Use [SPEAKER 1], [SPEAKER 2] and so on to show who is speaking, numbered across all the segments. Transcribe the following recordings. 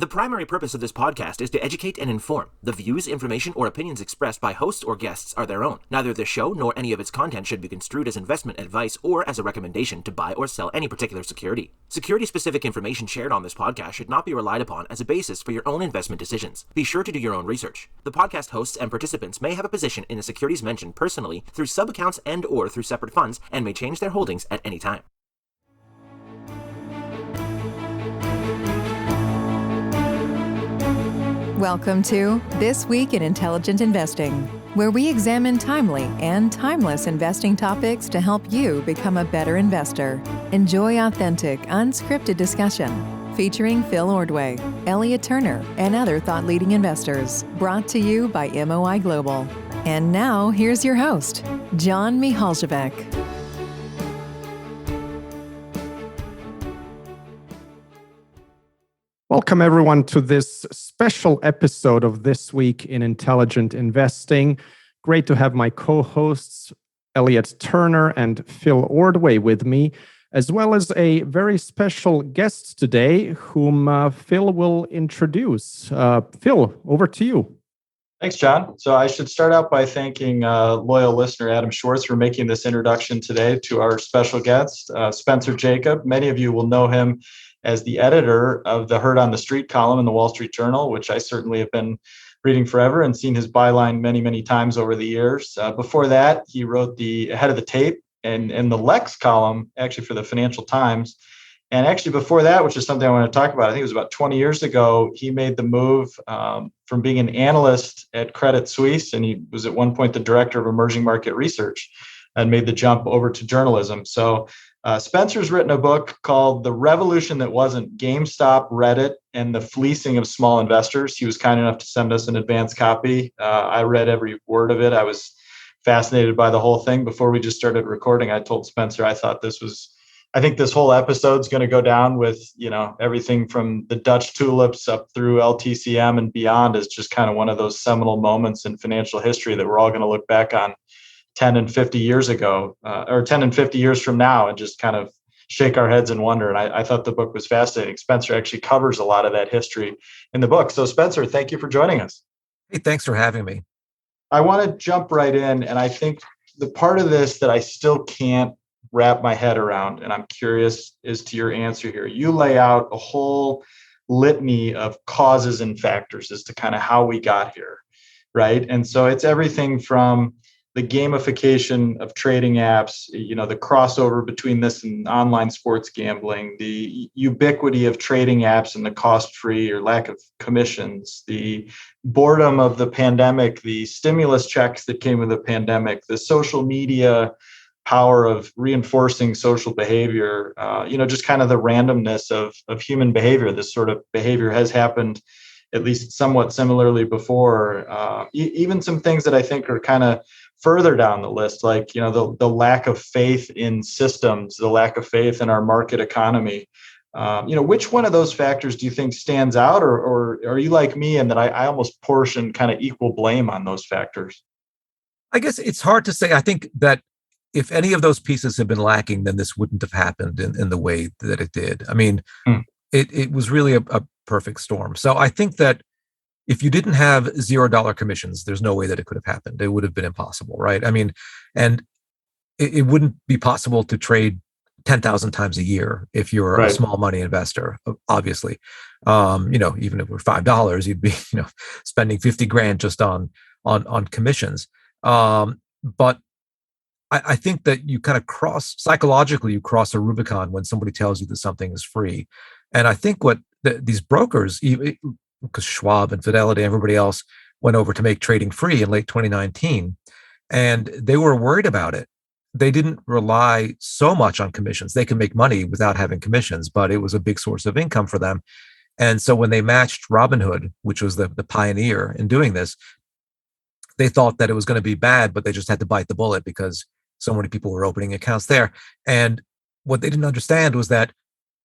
[SPEAKER 1] The primary purpose of this podcast is to educate and inform. The views, information, or opinions expressed by hosts or guests are their own. Neither the show nor any of its content should be construed as investment advice or as a recommendation to buy or sell any particular security. Security-specific information shared on this podcast should not be relied upon as a basis for your own investment decisions. Be sure to do your own research. The podcast hosts and participants may have a position in the securities mentioned personally through sub-accounts and/or through separate funds and may change their holdings at any time.
[SPEAKER 2] Welcome to This Week in Intelligent Investing, where we examine timely and timeless investing topics to help you become a better investor. Enjoy authentic, unscripted discussion featuring Phil Ordway, Elliot Turner, and other thought-leading investors, brought to you by MOI Global. And now, here's your host, John Mihaljevic.
[SPEAKER 3] Welcome, everyone, to this special episode of This Week in Intelligent Investing. Great to have my co-hosts, Elliot Turner and Phil Ordway, with me, as well as a very special guest today, whom Phil will introduce. Phil, over to you.
[SPEAKER 4] Thanks, John. So I should start out by thanking loyal listener Adam Schwartz for making this introduction today to our special guest, Spencer Jakab. Many of you will know him as the editor of the Heard on the Street column in the Wall Street Journal, which I certainly have been reading forever and seen his byline many, many times over the years. Before that, he wrote the Ahead of the Tape and the Lex column, actually for the Financial Times. And actually before that, which is something I want to talk about, I think it was about 20 years ago, he made the move from being an analyst at Credit Suisse, and he was at one point the director of emerging market research, and made the jump over to journalism. So Spencer's written a book called The Revolution That Wasn't GameStop, Reddit, and the Fleecing of Small Investors. He was kind enough to send us an advance copy. I read every word of it. I was fascinated by the whole thing. Before we just started recording, I told Spencer I think this whole episode's going to go down with, everything from the Dutch tulips up through LTCM and beyond as just kind of one of those seminal moments in financial history that we're all going to look back on 10 and 50 years ago, or 10 and 50 years from now, and just kind of shake our heads and wonder. And I thought the book was fascinating. Spencer actually covers a lot of that history in the book. So Spencer, thank you for joining us.
[SPEAKER 5] Hey, thanks for having me.
[SPEAKER 4] I want to jump right in. And I think the part of this that I still can't wrap my head around, and I'm curious as to your answer here. You lay out a whole litany of causes and factors as to kind of how we got here, right? And so it's everything from the gamification of trading apps, the crossover between this and online sports gambling, the ubiquity of trading apps and the cost-free or lack of commissions, the boredom of the pandemic, the stimulus checks that came with the pandemic, the social media power of reinforcing social behavior, just kind of the randomness of human behavior. This sort of behavior has happened at least somewhat similarly before. Even some things that I think are kind of further down the list, like, the lack of faith in systems, the lack of faith in our market economy. Which one of those factors do you think stands out, or are you like me in that I almost portion kind of equal blame on those factors?
[SPEAKER 5] I guess it's hard to say. I think that if any of those pieces had been lacking, then this wouldn't have happened in the way that it did. I mean, it was really a perfect storm. So I think that if you didn't have $0 commissions, there's no way that it could have happened. It would have been impossible, right? I mean, and it wouldn't be possible to trade 10,000 times a year if you're a small money investor, obviously. Even if it were $5, you'd be, spending 50 grand just on commissions. But I think that you kind of psychologically you cross a Rubicon when somebody tells you that something is free. And I think what these brokers, because Schwab and Fidelity, everybody else went over to make trading free in late 2019, and they were worried about it. They didn't rely so much on commissions. They could make money without having commissions, but it was a big source of income for them. And so when they matched Robinhood, which was the pioneer in doing this, they thought that it was going to be bad, but they just had to bite the bullet because so many people were opening accounts there. And what they didn't understand was that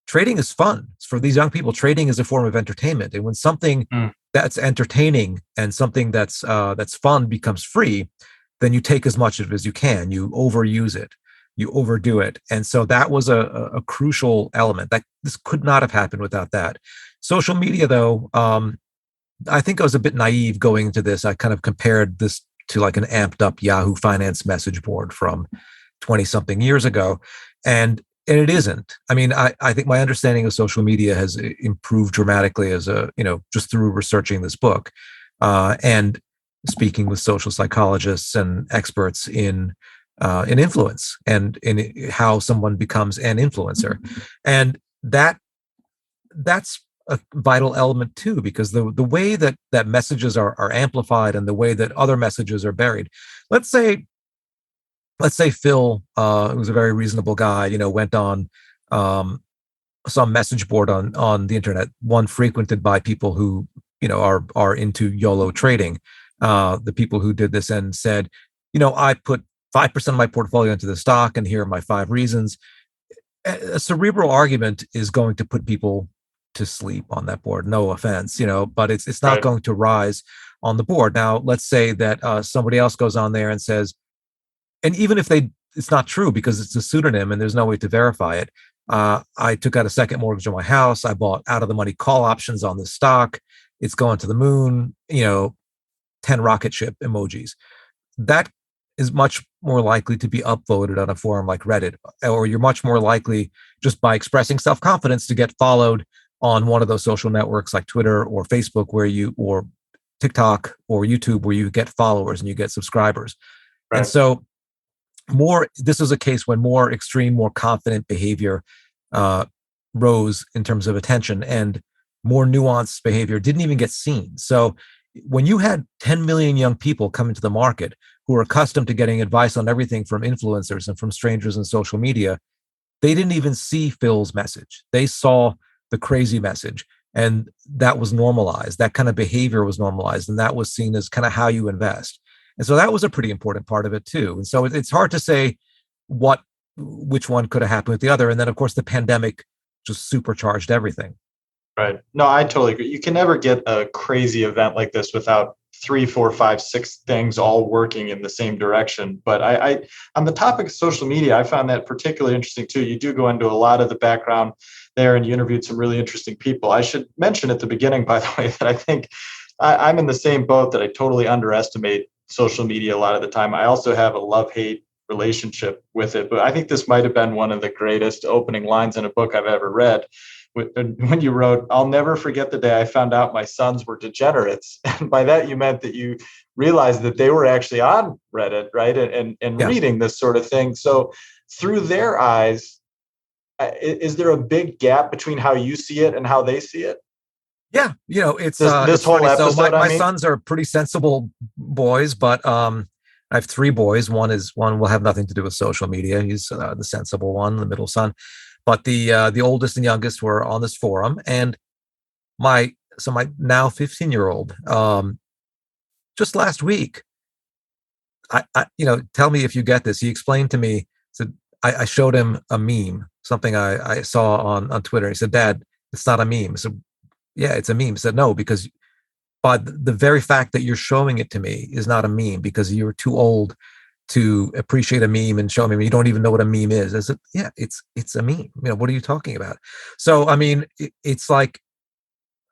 [SPEAKER 5] trading is fun. For these young people, trading is a form of entertainment. And when something that's entertaining and something that's fun becomes free, then you take as much of it as you can. You overuse it. You overdo it. And so that was a crucial element. That this could not have happened without that. Social media, though, I think I was a bit naive going into this. I kind of compared this to like an amped up Yahoo Finance message board from 20 something years ago. And it isn't. I mean, I think my understanding of social media has improved dramatically as just through researching this book, and speaking with social psychologists and experts in influence and in how someone becomes an influencer. And that's a vital element too, because the way that messages are amplified and the way that other messages are buried. Let's say Phil, who was a very reasonable guy, went on some message board on the internet, one frequented by people who are into YOLO trading. The people who did this and said, I put 5% of my portfolio into the stock, and here are my 5 reasons. A cerebral argument is going to put people to sleep on that board. No offense, but it's not going to rise on the board. Now, let's say that somebody else goes on there and says, and even if it's not true because it's a pseudonym and there's no way to verify it. I took out a second mortgage on my house. I bought out of the money call options on the stock. It's going to the moon, 10 rocket ship emojis. That is much more likely to be upvoted on a forum like Reddit, or you're much more likely just by expressing self-confidence to get followed on one of those social networks like Twitter or Facebook, or TikTok or YouTube, where you get followers and you get subscribers. Right. And so this is a case when more extreme, more confident behavior rose in terms of attention, and more nuanced behavior didn't even get seen. So when you had 10 million young people come into the market who are accustomed to getting advice on everything from influencers and from strangers in social media, they didn't even see Phil's message. They saw the crazy message, and that was normalized. That kind of behavior was normalized, and that was seen as kind of how you invest. And so that was a pretty important part of it too. And so it's hard to say which one could have happened with the other. And then, of course, the pandemic just supercharged everything.
[SPEAKER 4] Right. No, I totally agree. You can never get a crazy event like this without 3, 4, 5, 6 things all working in the same direction. But I on the topic of social media, I found that particularly interesting too. You do go into a lot of the background there, and you interviewed some really interesting people. I should mention at the beginning, by the way, that I think I'm in the same boat, that I totally underestimate social media a lot of the time. I also have a love-hate relationship with it, but I think this might have been one of the greatest opening lines in a book I've ever read, when you wrote, "I'll never forget the day I found out my sons were degenerates." And by that you meant that you realized that they were actually on Reddit, right? And yeah, reading this sort of thing. So through their eyes, is there a big gap between how you see it and how they see it?
[SPEAKER 5] Yeah, it's
[SPEAKER 4] this whole
[SPEAKER 5] funny.
[SPEAKER 4] episode.
[SPEAKER 5] So my sons are pretty sensible boys, but I have 3 boys. One will have nothing to do with social media. He's the sensible one, the middle son. But the oldest and youngest were on this forum, and my now 15-year-old, just last week, I tell me if you get this. He explained to me, said I showed him a meme, something I saw on Twitter. He said, "Dad, it's not a meme." I said, "Yeah, it's a meme." He said, "No, because by the very fact that you're showing it to me is not a meme, because you're too old to appreciate a meme and show me. You don't even know what a meme is." I said, "Yeah, it's a meme. What are you talking about?" So, I mean, it's like,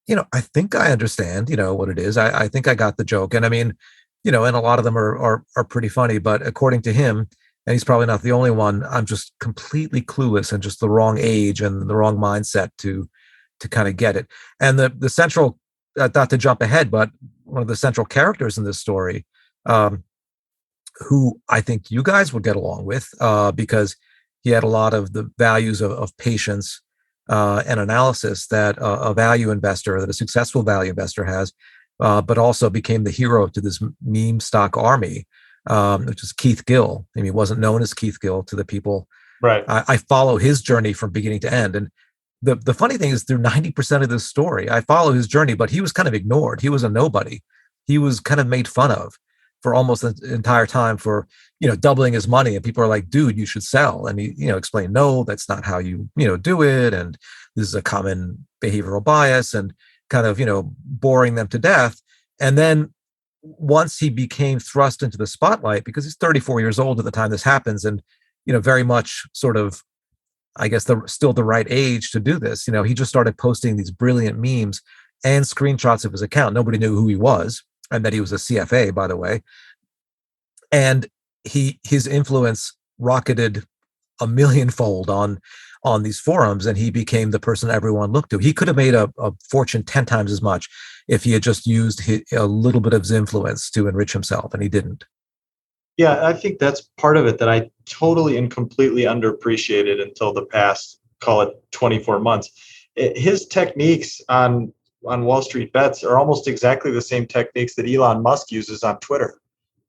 [SPEAKER 5] I think I understand, what it is. I think I got the joke. And I mean, and a lot of them are pretty funny, but according to him, and he's probably not the only one, I'm just completely clueless and just the wrong age and the wrong mindset to kind of get it. And the central, not to jump ahead, but one of the central characters in this story, who I think you guys would get along with, because he had a lot of the values of patience and analysis that a value investor, that a successful value investor has, but also became the hero to this meme stock army, which is Keith Gill. I mean, he wasn't known as Keith Gill to the people.
[SPEAKER 4] Right.
[SPEAKER 5] I follow his journey from beginning to end. And the funny thing is, through 90% of this story, I follow his journey, but he was kind of ignored. He was a nobody. He was kind of made fun of for almost the entire time for, doubling his money. And people are like, "Dude, you should sell." And he, explained, "No, that's not how you, do it. And this is a common behavioral bias," and kind of, boring them to death. And then once he became thrust into the spotlight, because he's 34 years old at the time this happens, and, very much sort of I guess, still the right age to do this. He just started posting these brilliant memes and screenshots of his account. Nobody knew who he was, and that he was a CFA, by the way. And his influence rocketed a millionfold on these forums, and he became the person everyone looked to. He could have made a fortune 10 times as much if he had just used a little bit of his influence to enrich himself, and he didn't.
[SPEAKER 4] Yeah, I think that's part of it that I totally and completely underappreciated until the past, call it 24 months. His techniques on Wall Street bets are almost exactly the same techniques that Elon Musk uses on Twitter,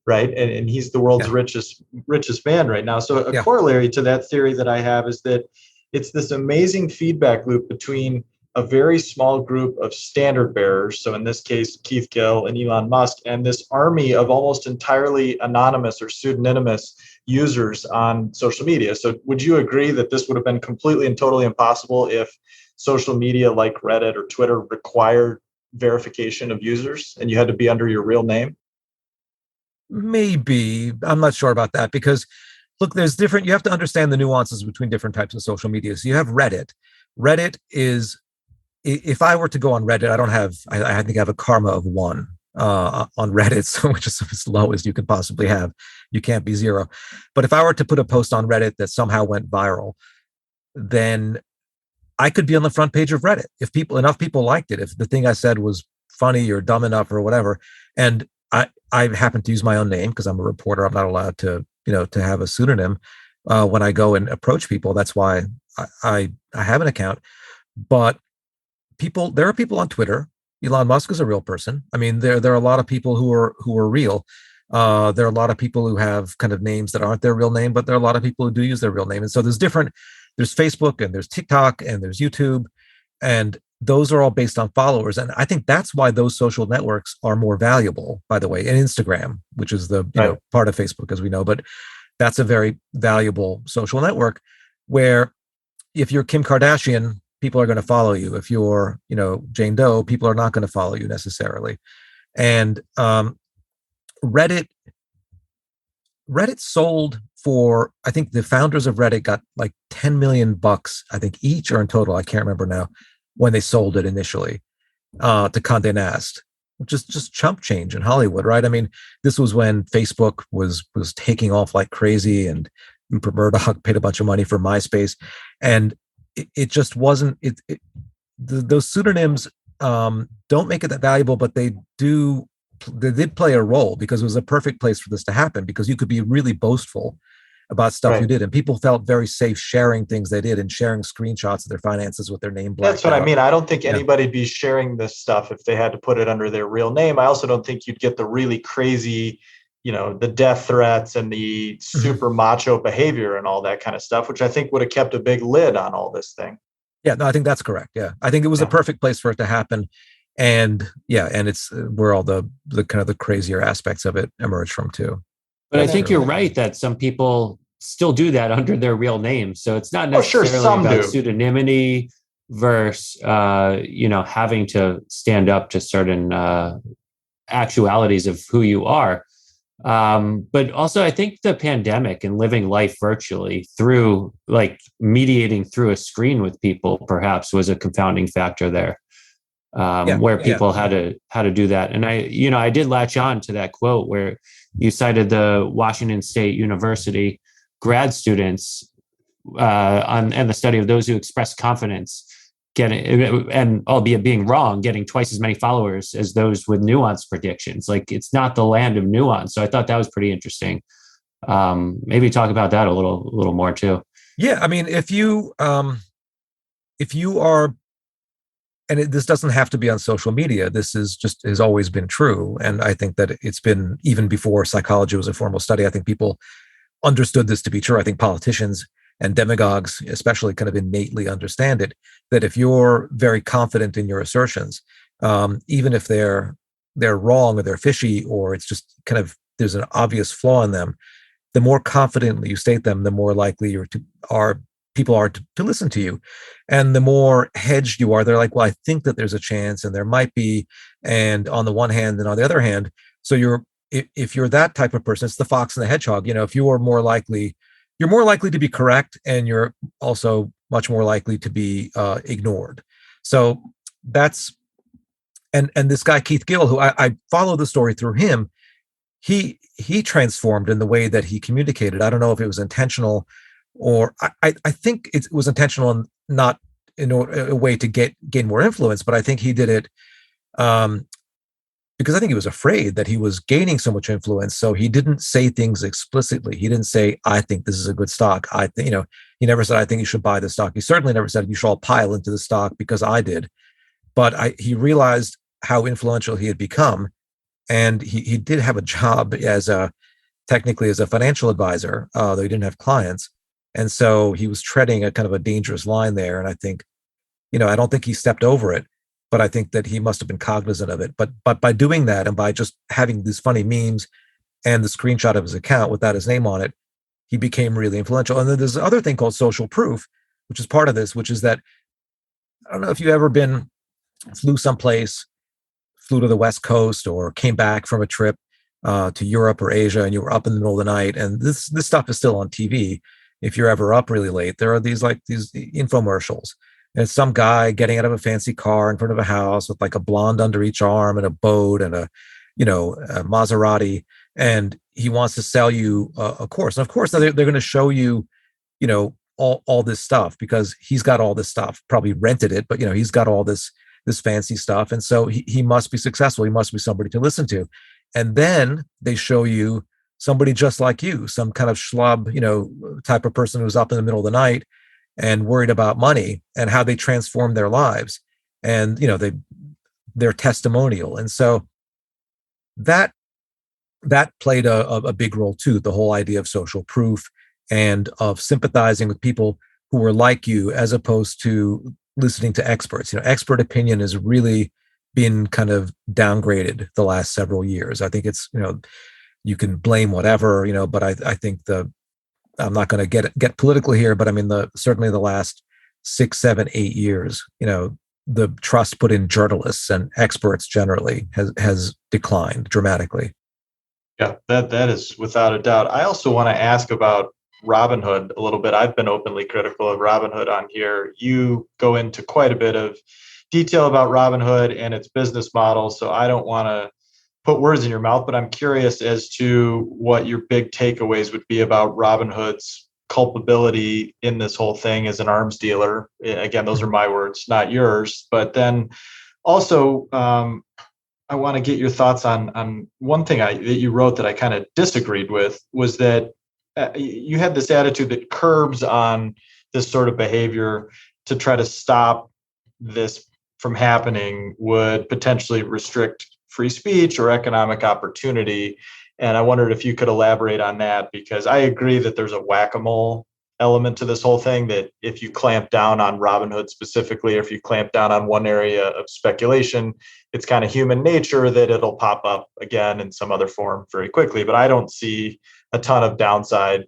[SPEAKER 4] right? And he's the world's richest man right now. So a corollary to that theory that I have is that it's this amazing feedback loop between a very small group of standard bearers, so in this case, Keith Gill and Elon Musk, and this army of almost entirely anonymous or pseudonymous users on social media. So would you agree that this would have been completely and totally impossible if social media like Reddit or Twitter required verification of users and you had to be under your real name?
[SPEAKER 5] Maybe. I'm not sure about that, because look, you have to understand the nuances between different types of social media. So you have Reddit. Reddit is, if I were to go on Reddit, I think I have a karma of 1 on Reddit, so which is as low as you could possibly have. You can't be 0. But if I were to put a post on Reddit that somehow went viral, then I could be on the front page of Reddit. If enough people liked it, if the thing I said was funny or dumb enough or whatever, and I happen to use my own name because I'm a reporter. I'm not allowed to have a pseudonym when I go and approach people. That's why I have an account. But there are people on Twitter. Elon Musk is a real person. I mean, there are a lot of people who are real. There are a lot of people who have kind of names that aren't their real name, but there are a lot of people who do use their real name. And so there's Facebook and there's TikTok and there's YouTube, and those are all based on followers. And I think that's why those social networks are more valuable, by the way, and Instagram, which is the part of Facebook, as we know, but that's a very valuable social network where if you're Kim Kardashian, people are going to follow you. If you're, Jane Doe, people are not going to follow you necessarily. And Reddit sold for, I think the founders of Reddit got like $10 million, I think each, or in total, I can't remember now, when they sold it initially to Condé Nast, which is just chump change in Hollywood, right? I mean, this was when Facebook was taking off like crazy, and Rupert Murdoch paid a bunch of money for MySpace, and it just wasn't. Those pseudonyms don't make it that valuable, but they did play a role, because it was a perfect place for this to happen, because you could be really boastful about stuff you did, and people felt very safe sharing things they did and sharing screenshots of their finances with their name blacked
[SPEAKER 4] That's what
[SPEAKER 5] out.
[SPEAKER 4] I mean. I don't think anybody'd be sharing this stuff if they had to put it under their real name. I also don't think you'd get the really crazy, the death threats and the super macho behavior and all that kind of stuff, which I think would have kept a big lid on all this thing.
[SPEAKER 5] Yeah, no, I think that's correct. Yeah, I think it was a perfect place for it to happen. And and it's where all the kind of the crazier aspects of it emerge from too.
[SPEAKER 6] But I think you're right that some people still do that under their real name. So it's not necessarily about pseudonymity versus, having to stand up to certain actualities of who you are. But also, I think the pandemic and living life virtually through, like, mediating through a screen with people, perhaps was a confounding factor there. Where people had to do that. And I did latch on to that quote where you cited the Washington State University grad students and the study of those who express confidence getting, and albeit being wrong, getting twice as many followers as those with nuanced predictions. Like, it's not the land of nuance. So I thought that was pretty interesting. Maybe talk about that a little more too.
[SPEAKER 5] Yeah, I mean, if you are, and this doesn't have to be on social media. This has always been true. And I think that it's been, even before psychology was a formal study, I think people understood this to be true. I think politicians and demagogues especially kind of innately understand it, that if you're very confident in your assertions, even if they're wrong or they're fishy, or it's just kind of, there's an obvious flaw in them, the more confidently you state them, the more likely people are to listen to you. And the more hedged you are, they're like, well, I think that there's a chance, and there might be, and on the one hand and on the other hand. So if you're that type of person, it's the fox and the hedgehog. If you're more likely to be correct, and you're also much more likely to be ignored. So that's, and this guy, Keith Gill, who I follow the story through him, he transformed in the way that he communicated. I don't know if it was intentional, or I think it was intentional and not in a way to gain more influence, but I think he did it because I think he was afraid that he was gaining so much influence. So he didn't say things explicitly. He didn't say, I think this is a good stock. He never said, I think you should buy the stock. He certainly never said, you should all pile into the stock because I did. But he realized how influential he had become. And he did have a job technically as a financial advisor, though he didn't have clients. And so he was treading a kind of a dangerous line there. And I think, I don't think he stepped over it, but I think that he must have been cognizant of it. But by doing that, and by just having these funny memes and the screenshot of his account without his name on it, he became really influential. And then there's another thing called social proof, which is part of this, which is that, I don't know if you've ever flew to the West Coast or came back from a trip to Europe or Asia, and you were up in the middle of the night, and this stuff is still on TV. If you're ever up really late, there are these infomercials. And it's some guy getting out of a fancy car in front of a house with like a blonde under each arm and a boat and a Maserati, and he wants to sell you a course. And of course, they're going to show you, all this stuff because he's got all this stuff, probably rented it, but he's got all this fancy stuff, and so he must be successful. He must be somebody to listen to. And then they show you somebody just like you, some kind of schlub, type of person who's up in the middle of the night and worried about money, and how they transform their lives, and they're testimonial. And so that played a big role too, the whole idea of social proof and of sympathizing with people who were like you, as opposed to listening to experts. Expert opinion has really been kind of downgraded the last several years. I think it's, you can blame whatever, but I think I'm not going to get political here, but I mean, certainly the last 6, 7, 8 years, the trust put in journalists and experts generally has declined dramatically.
[SPEAKER 4] Yeah, that is without a doubt. I also want to ask about Robinhood a little bit. I've been openly critical of Robinhood on here. You go into quite a bit of detail about Robinhood and its business model, so I don't want to put words in your mouth, but I'm curious as to what your big takeaways would be about Robinhood's culpability in this whole thing as an arms dealer. Again, those are my words, not yours. But then also, I want to get your thoughts on one thing that you wrote that I kind of disagreed with, was that you had this attitude that curbs on this sort of behavior to try to stop this from happening would potentially restrict free speech or economic opportunity. And I wondered if you could elaborate on that, because I agree that there's a whack-a-mole element to this whole thing, that if you clamp down on Robinhood specifically, or if you clamp down on one area of speculation, it's kind of human nature that it'll pop up again in some other form very quickly. But I don't see a ton of downside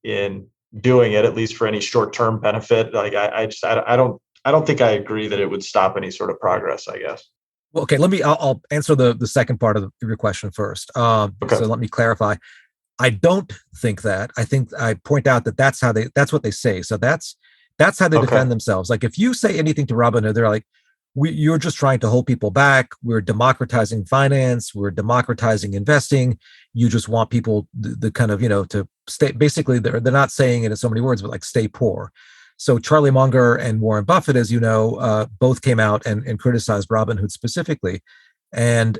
[SPEAKER 4] in doing it, at least for any short-term benefit. Like I don't think I agree that it would stop any sort of progress, I guess.
[SPEAKER 5] Well, okay, I'll answer the second part of your question first. Okay. So let me clarify. I don't think that. I think I point out that that's what they say. So that's how they defend themselves. Like if you say anything to Robinhood, they're like, you're just trying to hold people back. We're democratizing finance. We're democratizing investing. You just want people the kind of, to stay, basically they're not saying it in so many words, but like stay poor. So Charlie Munger and Warren Buffett, as you know, both came out and criticized Robinhood specifically. And,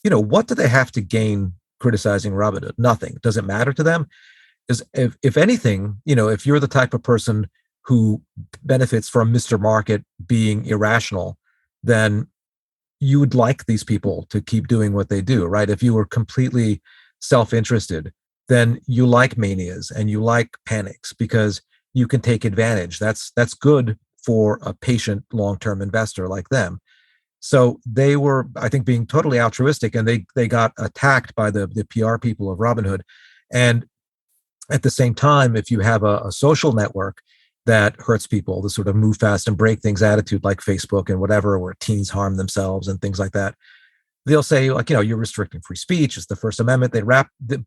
[SPEAKER 5] what do they have to gain criticizing Robinhood? Nothing. Does it matter to them? If anything, if you're the type of person who benefits from Mr. Market being irrational, then you would like these people to keep doing what they do, right? If you were completely self-interested, then you like manias and you like panics because you can take advantage. That's good for a patient long-term investor like them. So they were, I think, being totally altruistic, and they got attacked by the PR people of Robinhood. And at the same time, if you have a social network that hurts people, the sort of move fast and break things attitude like Facebook and whatever, where teens harm themselves and things like that, they'll say, like, you're restricting free speech. It's the First Amendment.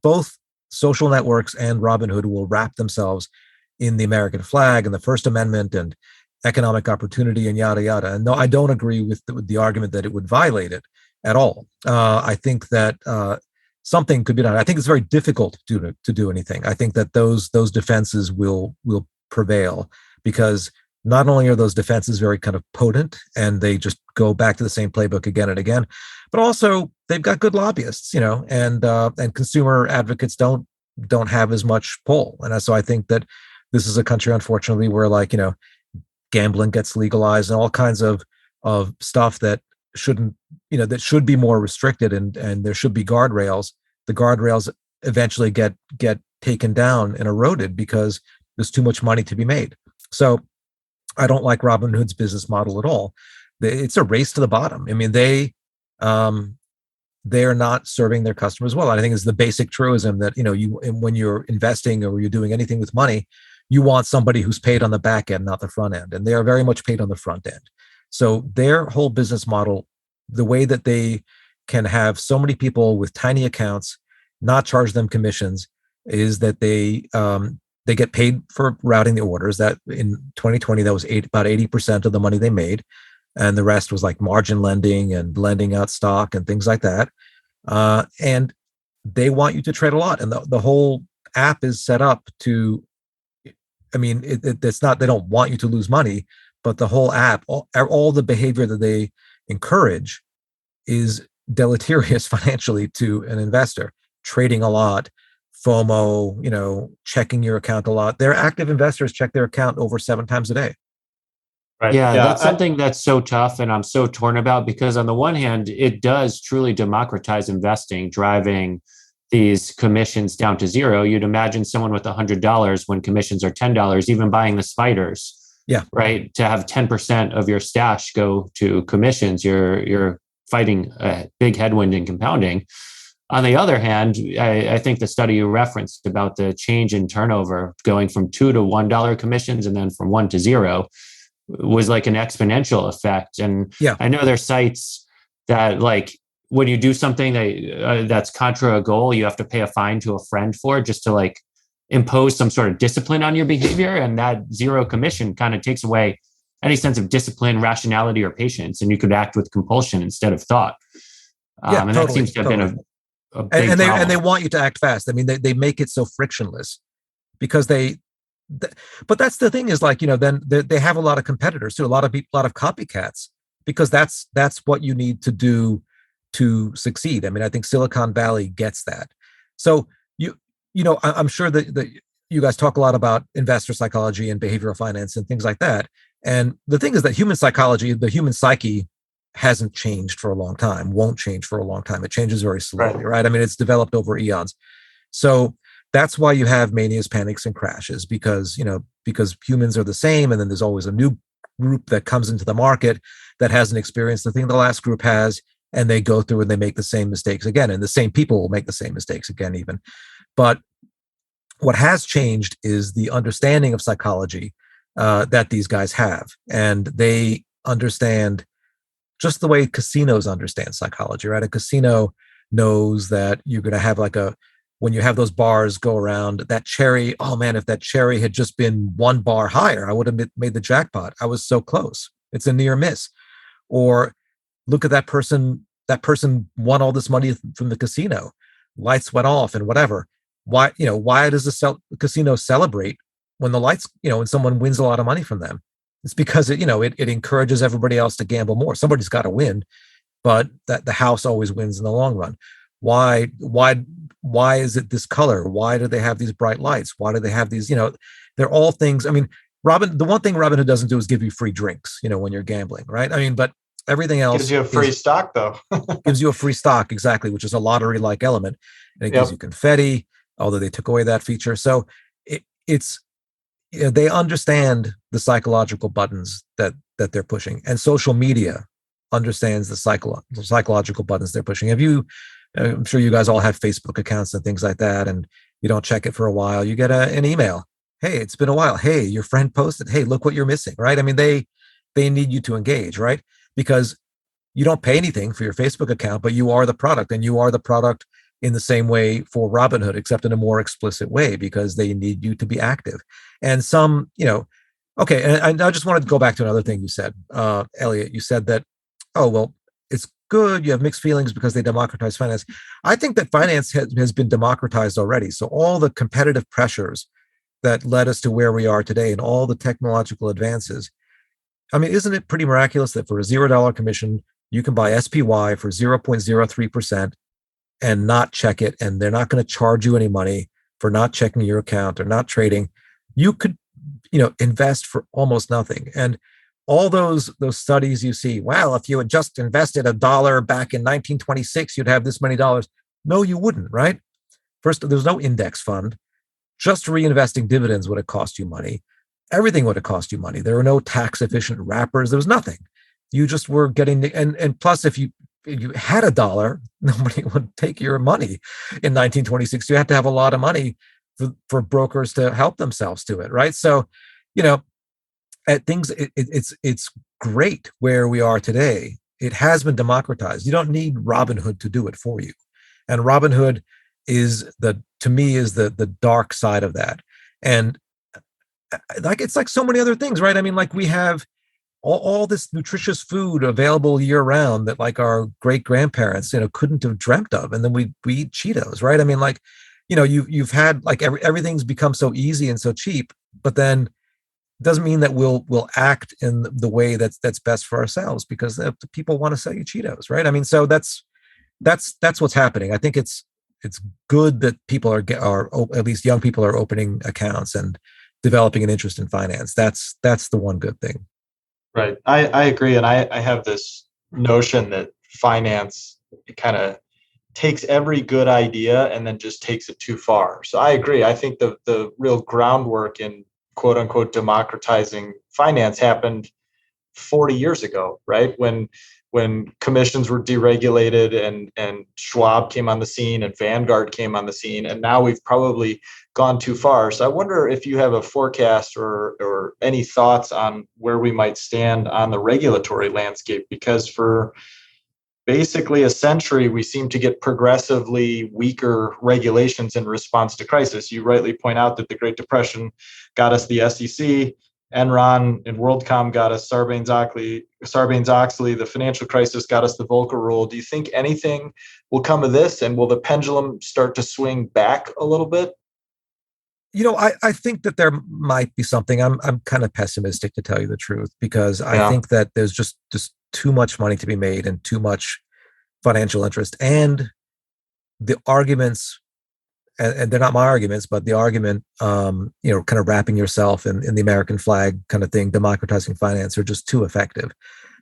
[SPEAKER 5] Both social networks and Robinhood will wrap themselves in the American flag and the First Amendment and economic opportunity and yada yada. And no, I don't agree with the argument that it would violate it at all. I think that something could be done. I think it's very difficult to do anything. I think that those defenses will prevail, because not only are those defenses very kind of potent and they just go back to the same playbook again and again, but also they've got good lobbyists, and consumer advocates don't have as much pull. And so I think that this is a country, unfortunately, where gambling gets legalized and all kinds of stuff that shouldn't, that should be more restricted, and there should be guardrails. The guardrails eventually get taken down and eroded because there's too much money to be made. So I don't like Robinhood's business model at all. It's a race to the bottom. I mean, they are not serving their customers well. And I think it's the basic truism that, when you're investing or you're doing anything with money, you want somebody who's paid on the back end, not the front end. And they are very much paid on the front end. So their whole business model, the way that they can have so many people with tiny accounts, not charge them commissions, is that they get paid for routing the orders. That in 2020, that was about 80% of the money they made. And the rest was like margin lending and lending out stock and things like that. And they want you to trade a lot. And the whole app is set up to, it's not, they don't want you to lose money, but the whole app, all the behavior that they encourage is deleterious financially to an investor. Trading a lot, FOMO, checking your account a lot. Their active investors check their account over 7 times a day.
[SPEAKER 6] Right. Yeah, that's something that's so tough, and I'm so torn about, because on the one hand, it does truly democratize investing, driving these commissions down to zero. You'd imagine someone with $100 when commissions are $10, even buying the spiders.
[SPEAKER 5] Yeah.
[SPEAKER 6] Right. To have 10% of your stash go to commissions, you're fighting a big headwind in compounding. On the other hand, I think the study you referenced about the change in turnover going from $2 to $1 commissions and then from 1 to 0 was like an exponential effect. And
[SPEAKER 5] yeah.
[SPEAKER 6] I know there's sites that, like, when you do something that's contra a goal, you have to pay a fine to a friend for, just to like impose some sort of discipline on your behavior. And that 0 commission kind of takes away any sense of discipline, rationality, or patience. And you could act with compulsion instead of thought. And that seems to have been a big problem.
[SPEAKER 5] And they want you to act fast. I mean, they make it so frictionless because but that's the thing is, like, then they have a lot of competitors too, a lot of copycats, because that's what you need to do to succeed. I mean, I think Silicon Valley gets that. So I'm sure that you guys talk a lot about investor psychology and behavioral finance and things like that. And the thing is that human psychology, the human psyche, hasn't changed for a long time, won't change for a long time. It changes very slowly, right? I mean, it's developed over eons. So that's why you have manias, panics, and crashes, because humans are the same. And then there's always a new group that comes into the market that hasn't experienced the thing the last group has, and they go through and they make the same mistakes again. And the same people will make the same mistakes again, even. But what has changed is the understanding of psychology that these guys have. And they understand just the way casinos understand psychology, right? A casino knows that you're going to have when you have those bars go around, that cherry, oh man, if that cherry had just been 1 bar higher, I would have made the jackpot. I was so close. It's a near miss. Or look at that person won all this money from the casino. Lights went off and whatever. Why does the casino celebrate when the lights, when someone wins a lot of money from them? It's because it encourages everybody else to gamble more. Somebody's got to win, but that the house always wins in the long run. Why is it this color? Why do they have these bright lights? Why do they have these, they're all things. I mean, the one thing Robinhood doesn't do is give you free drinks, when you're gambling, right? I mean, but everything else
[SPEAKER 4] gives you a free stock, though.
[SPEAKER 5] Gives you a free stock, exactly, which is a lottery-like element. And it gives you confetti, although they took away that feature. So it's they understand the psychological buttons that they're pushing, and social media understands the psychological buttons they're pushing. I'm sure you guys all have Facebook accounts and things like that, and you don't check it for a while. You get an email. Hey, it's been a while. Hey, your friend posted. Hey, look what you're missing, right? I mean, they need you to engage, right? Because you don't pay anything for your Facebook account, but you are the product, and you are the product in the same way for Robinhood, except in a more explicit way, because they need you to be active. And some, okay, and I just wanted to go back to another thing you said, Elliot. You said that, oh, well, it's good. You have mixed feelings because they democratize finance. I think that finance has been democratized already. So all the competitive pressures that led us to where we are today and all the technological advances, I mean, isn't it pretty miraculous that for a $0 commission, you can buy SPY for 0.03% and not check it, and they're not going to charge you any money for not checking your account or not trading? You could, invest for almost nothing. And all those studies you see, well, if you had just invested $1 back in 1926, you'd have this many dollars. No, you wouldn't, right? First, there's no index fund. Just reinvesting dividends would have cost you money. Everything would have cost you money. There were no tax efficient wrappers. There was nothing. You just were getting, and plus, if you had $1, nobody would take your money in 1926. You had to have a lot of money for brokers to help themselves to it, right? So, at things, it's great where we are today. It has been democratized. You don't need Robinhood to do it for you, and Robinhood to me is the dark side of that. And like it's like so many other things, right? I mean, like we have all this nutritious food available year round that like our great grandparents couldn't have dreamt of, and then we eat Cheetos, right? I mean, like you've had like everything's become so easy and so cheap, but then doesn't mean that we'll act in the way that's best for ourselves, because the people want to sell you Cheetos, right? I mean, so that's what's happening. I think it's good that people are at least young people are opening accounts and developing an interest in finance. That's the one good thing.
[SPEAKER 4] Right. I agree. And I have this notion that finance kind of takes every good idea and then just takes it too far. So I agree. I think the real groundwork in quote unquote democratizing finance happened 40 years ago, right? When commissions were deregulated and Schwab came on the scene and Vanguard came on the scene, and now we've probably gone too far. So I wonder if you have a forecast or any thoughts on where we might stand on the regulatory landscape, because for basically a century, we seem to get progressively weaker regulations in response to crisis. You rightly point out that the Great Depression got us the SEC, Enron and WorldCom got us Sarbanes-Oxley, the financial crisis got us the Volcker Rule. Do you think anything will come of this, and will the pendulum start to swing back a little bit?
[SPEAKER 5] I think that there might be something. I'm kind of pessimistic, to tell you the truth, because I think that there's just too much money to be made and too much financial interest, and the arguments, and they're not my arguments, but the argument, kind of wrapping yourself in the American flag kind of thing, democratizing finance, are just too effective.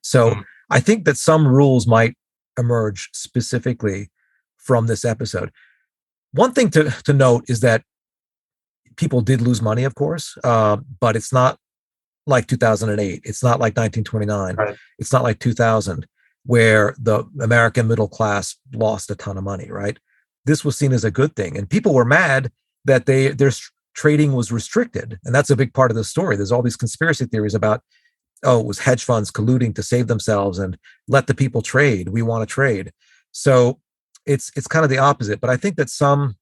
[SPEAKER 5] So I think that some rules might emerge specifically from this episode. One thing to note is that people did lose money, of course, but it's not like 2008. It's not like 1929. Right. It's not like 2000, where the American middle class lost a ton of money, right? This was seen as a good thing. And people were mad that their trading was restricted. And that's a big part of the story. There's all these conspiracy theories about, it was hedge funds colluding to save themselves and let the people trade. We want to trade. So it's kind of the opposite. But I think that some,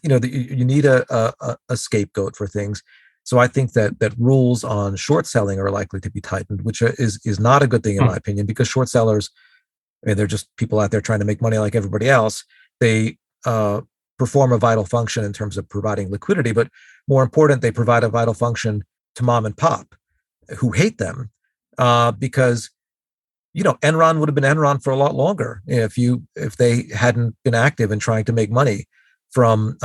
[SPEAKER 5] you need a scapegoat for things. So I think that rules on short selling are likely to be tightened, which is not a good thing in my opinion, because short sellers, they're just people out there trying to make money like everybody else. They perform a vital function in terms of providing liquidity, but more important, they provide a vital function to mom and pop who hate them, because Enron would have been Enron for a lot longer if they hadn't been active in trying to make money from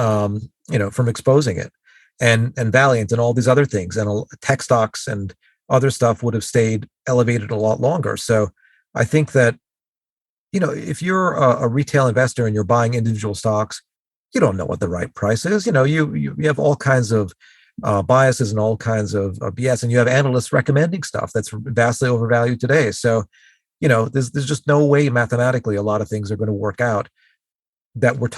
[SPEAKER 5] exposing it, and Valiant and all these other things, and tech stocks and other stuff would have stayed elevated a lot longer. So I think that if you're a retail investor and you're buying individual stocks, you don't know what the right price is. You have all kinds of biases and all kinds of BS, and you have analysts recommending stuff that's vastly overvalued today. So there's just no way mathematically a lot of things are going to work out that we're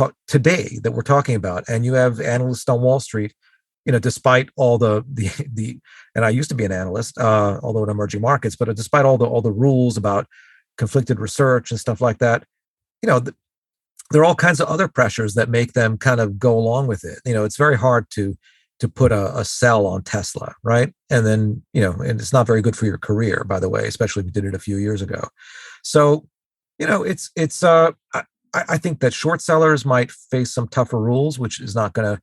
[SPEAKER 5] talking about. And you have analysts on Wall Street, despite all the and I used to be an analyst, although in emerging markets, but despite all the rules about conflicted research and stuff like that, there are all kinds of other pressures that make them kind of go along with it. It's very hard to put a sell on Tesla, right? And then, and it's not very good for your career, by the way, especially if you did it a few years ago. So, I think that short sellers might face some tougher rules, which is not going to,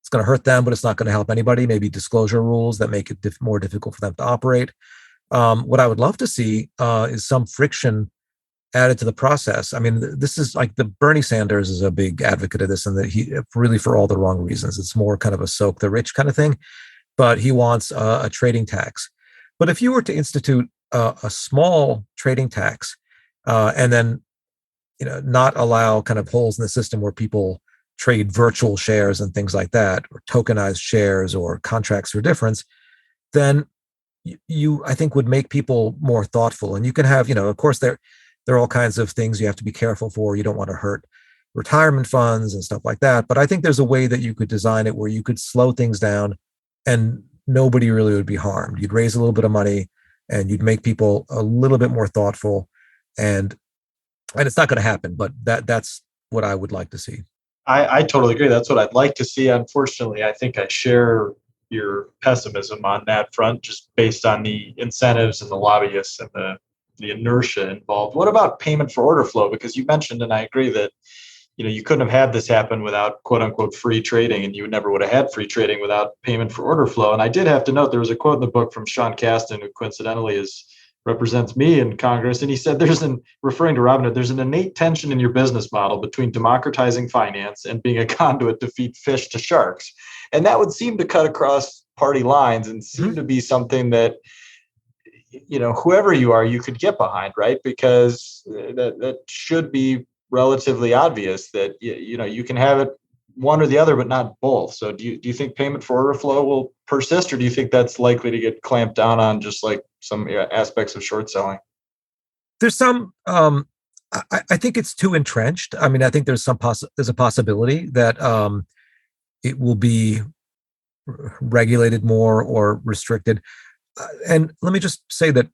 [SPEAKER 5] it's going to hurt them, but it's not going to help anybody. Maybe disclosure rules that make it more difficult for them to operate. What I would love to see is some friction added to the process. I mean, this is like Bernie Sanders is a big advocate of this, and that he really for all the wrong reasons. It's more kind of a soak the rich kind of thing, but he wants a trading tax. But if you were to institute a small trading tax and then not allow kind of holes in the system where people trade virtual shares and things like that, or tokenized shares or contracts for difference, then you I think would make people more thoughtful. And you can have, of course, there are all kinds of things you have to be careful for. You don't want to hurt retirement funds and stuff like that. But I think there's a way that you could design it where you could slow things down and nobody really would be harmed. You'd raise a little bit of money and you'd make people a little bit more thoughtful. And it's not going to happen, but that's what I would like to see.
[SPEAKER 4] I totally agree. That's what I'd like to see. Unfortunately, I think I share your pessimism on that front, just based on the incentives and the lobbyists and the inertia involved. What about payment for order flow? Because you mentioned, and I agree, that you couldn't have had this happen without quote unquote free trading, and you never would have had free trading without payment for order flow. And I did have to note there was a quote in the book from Sean Casten, who coincidentally represents me in Congress, and he said referring to Robinhood, there's an innate tension in your business model between democratizing finance and being a conduit to feed fish to sharks. And that would seem to cut across party lines and seem to be something that whoever you are, you could get behind, right? Because that should be relatively obvious that you can have it one or the other, but not both. So do you think payment for order flow will persist, or do you think that's likely to get clamped down on, just like some aspects of short selling?
[SPEAKER 5] There's some, I think it's too entrenched. I mean, I think there's a possibility that it will be regulated more or restricted. And let me just say that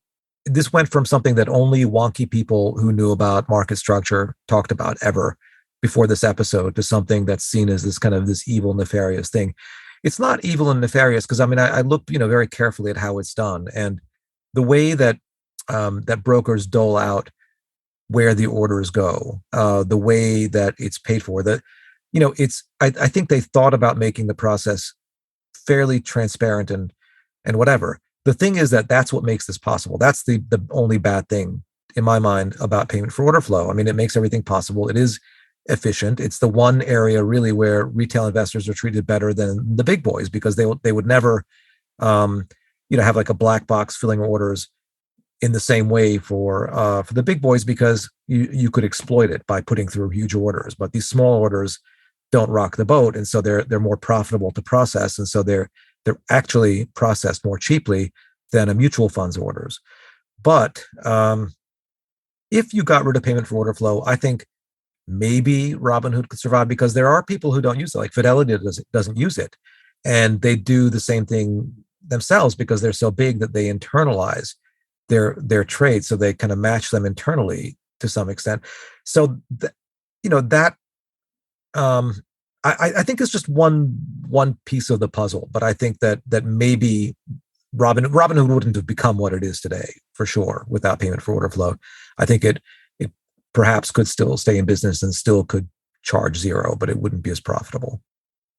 [SPEAKER 5] this went from something that only wonky people who knew about market structure talked about ever before this episode to something that's seen as this kind of this evil, nefarious thing. It's not evil and nefarious because I looked, very carefully at how it's done, and the way that that brokers dole out where the orders go, the way that it's paid for. I think they thought about making the process fairly transparent and whatever. The thing is that's what makes this possible. That's the only bad thing in my mind about payment for order flow. I mean, it makes everything possible. It is efficient. It's the one area really where retail investors are treated better than the big boys, because they would never, have like a black box filling orders in the same way for the big boys, because you could exploit it by putting through huge orders. But these small orders don't rock the boat, and so they're more profitable to process, and so they're actually processed more cheaply than a mutual fund's orders. But if you got rid of payment for order flow, I think maybe Robinhood could survive, because there are people who don't use it. Like Fidelity doesn't use it, and they do the same thing themselves because they're so big that they internalize their trades, so they kind of match them internally to some extent. So I think it's just one piece of the puzzle, but I think that maybe Robinhood wouldn't have become what it is today for sure without payment for order flow. I think it perhaps could still stay in business and still could charge zero, but it wouldn't be as profitable.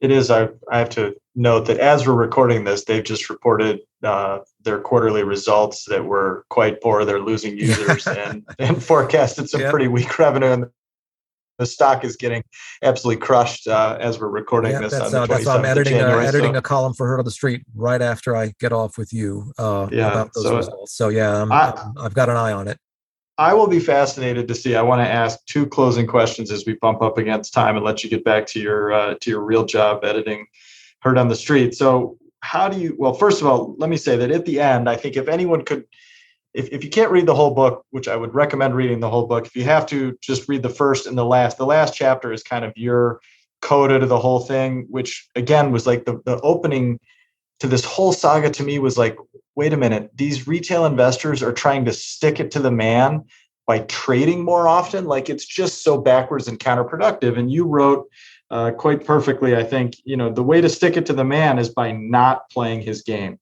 [SPEAKER 4] It is. I have to note that as we're recording this, they've just reported their quarterly results that were quite poor. They're losing users and forecasted some pretty weak revenue. And the stock is getting absolutely crushed as we're recording this on the 27th
[SPEAKER 5] I'm editing,
[SPEAKER 4] of January.
[SPEAKER 5] Editing a column for Herd on the Street right after I get off with you about those results. So I've got an eye on it.
[SPEAKER 4] I will be fascinated to see. I want to ask two closing questions as we bump up against time and let you get back to your real job editing Herd on the Street. So first of all, let me say that at the end, I think if anyone could, if you can't read the whole book, which I would recommend reading the whole book, if you have to, just read the first and the last chapter is kind of your coda to the whole thing, which again was like the opening to this whole saga to me was like, wait a minute, these retail investors are trying to stick it to the man by trading more often. Like, it's just so backwards and counterproductive. And you wrote quite perfectly, I think, the way to stick it to the man is by not playing his game.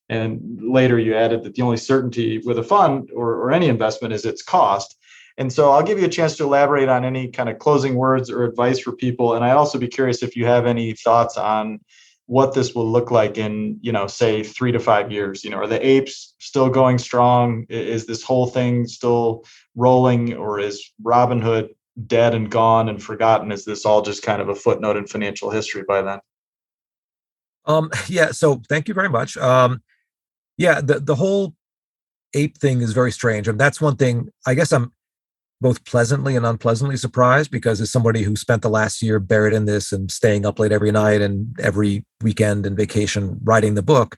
[SPEAKER 4] And later you added that the only certainty with a fund or any investment is its cost. And so I'll give you a chance to elaborate on any kind of closing words or advice for people. And I'd also be curious if you have any thoughts on what this will look like in, say 3 to 5 years. Are the apes still going strong? Is this whole thing still rolling, or is Robinhood dead and gone and forgotten? Is this all just kind of a footnote in financial history by then?
[SPEAKER 5] Yeah. So thank you very much. Yeah, the whole ape thing is very strange. And that's one thing, I guess I'm both pleasantly and unpleasantly surprised, because as somebody who spent the last year buried in this and staying up late every night and every weekend and vacation writing the book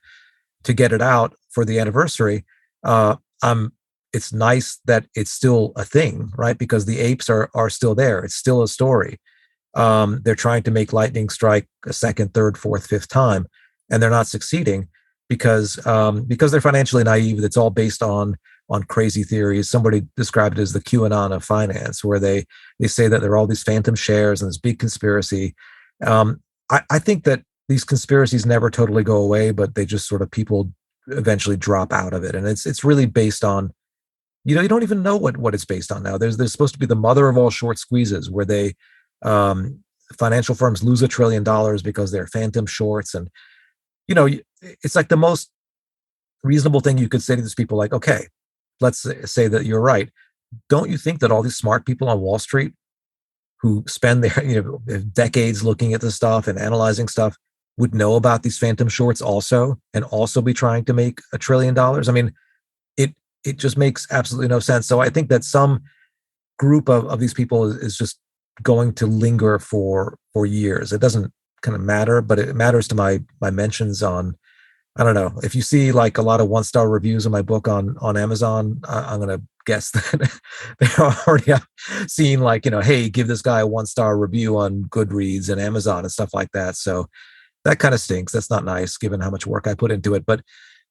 [SPEAKER 5] to get it out for the anniversary, it's nice that it's still a thing, right? Because the apes are still there. It's still a story. They're trying to make lightning strike a second, third, fourth, fifth time, and they're not succeeding because they're financially naive. It's all based on crazy theories. Somebody described it as the QAnon of finance, where they say that there are all these phantom shares and this big conspiracy. I think that these conspiracies never totally go away, but they just sort of, people eventually drop out of it. And it's really based on, you don't even know what it's based on now. There's supposed to be the mother of all short squeezes, where they financial firms lose $1 trillion because they're phantom shorts. And it's like the most reasonable thing you could say to these people, like, okay, let's say that you're right. Don't you think that all these smart people on Wall Street who spend their decades looking at this stuff and analyzing stuff would know about these phantom shorts also, and also be trying to make $1 trillion? I mean, it just makes absolutely no sense. So I think that some group of these people is just going to linger for years. It doesn't kind of matter, but it matters to my mentions on, I don't know, if you see like a lot of 1-star reviews of my book on Amazon, I'm going to guess that they're already seeing like, hey, give this guy a 1-star review on Goodreads and Amazon and stuff like that. So that kind of stinks. That's not nice given how much work I put into it, but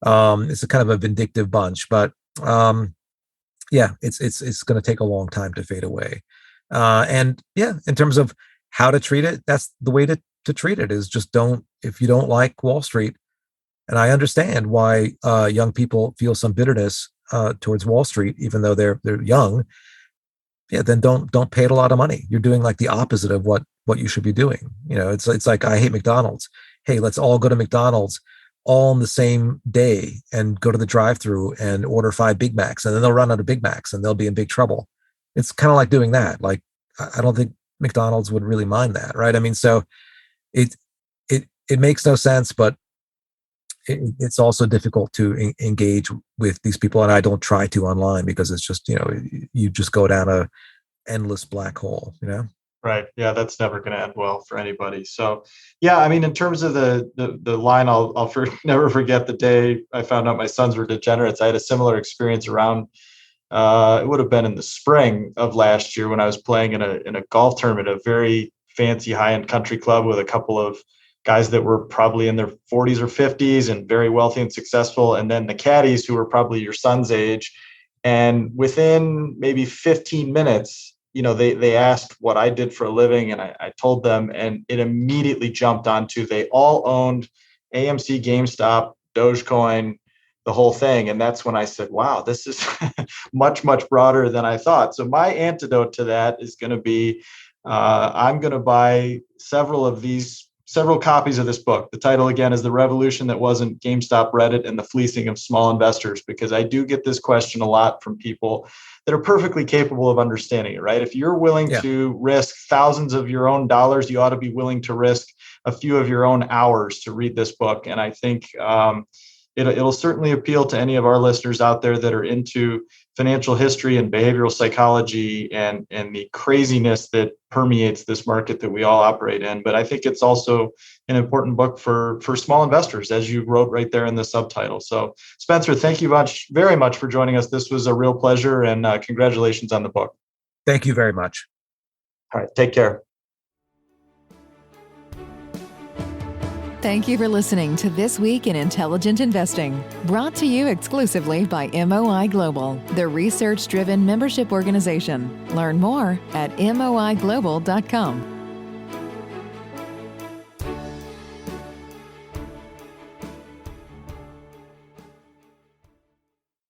[SPEAKER 5] it's a kind of a vindictive bunch. But yeah, it's going to take a long time to fade away. And yeah, in terms of how to treat it, that's the way to treat it, is just if you don't like Wall Street, and I understand why young people feel some bitterness towards Wall Street, even though they're young. Yeah, then don't pay it a lot of money. You're doing like the opposite of what you should be doing. It's like, I hate McDonald's. Hey, let's all go to McDonald's all on the same day and go to the drive-through and order 5 Big Macs, and then they'll run out of Big Macs and they'll be in big trouble. It's kind of like doing that. Like, I don't think McDonald's would really mind that, right? I mean, so it makes no sense, but it's also difficult to engage with these people, and I don't try to online, because it's just, you just go down a endless black hole,
[SPEAKER 4] Right. Yeah, that's never going to end well for anybody. So, yeah, I mean, in terms of the line, I'll never forget the day I found out my sons were degenerates. I had a similar experience around, it would have been in the spring of last year, when I was playing in a golf tournament, a very fancy high-end country club with a couple of guys that were probably in their 40s or 50s and very wealthy and successful. And then the caddies, who were probably your son's age. And within maybe 15 minutes, they asked what I did for a living, and I told them, and it immediately jumped onto, they all owned AMC, GameStop, Dogecoin, the whole thing. And that's when I said, wow, this is much, much broader than I thought. So my antidote to that is going to be, I'm going to buy several copies of this book. The title, again, is The Revolution That Wasn't GameStop, Reddit, and the Fleecing of Small Investors, because I do get this question a lot from people that are perfectly capable of understanding it, right? If you're willing to risk thousands of your own dollars, you ought to be willing to risk a few of your own hours to read this book. And I think it'll certainly appeal to any of our listeners out there that are into financial history and behavioral psychology and the craziness that permeates this market that we all operate in. But I think it's also an important book for small investors, as you wrote right there in the subtitle. So, Spencer, thank you very much for joining us. This was a real pleasure, and congratulations on the book.
[SPEAKER 5] Thank you very much.
[SPEAKER 4] All right, take care.
[SPEAKER 2] Thank you for listening to This Week in Intelligent Investing, brought to you exclusively by MOI Global, the research-driven membership organization. Learn more at moiglobal.com.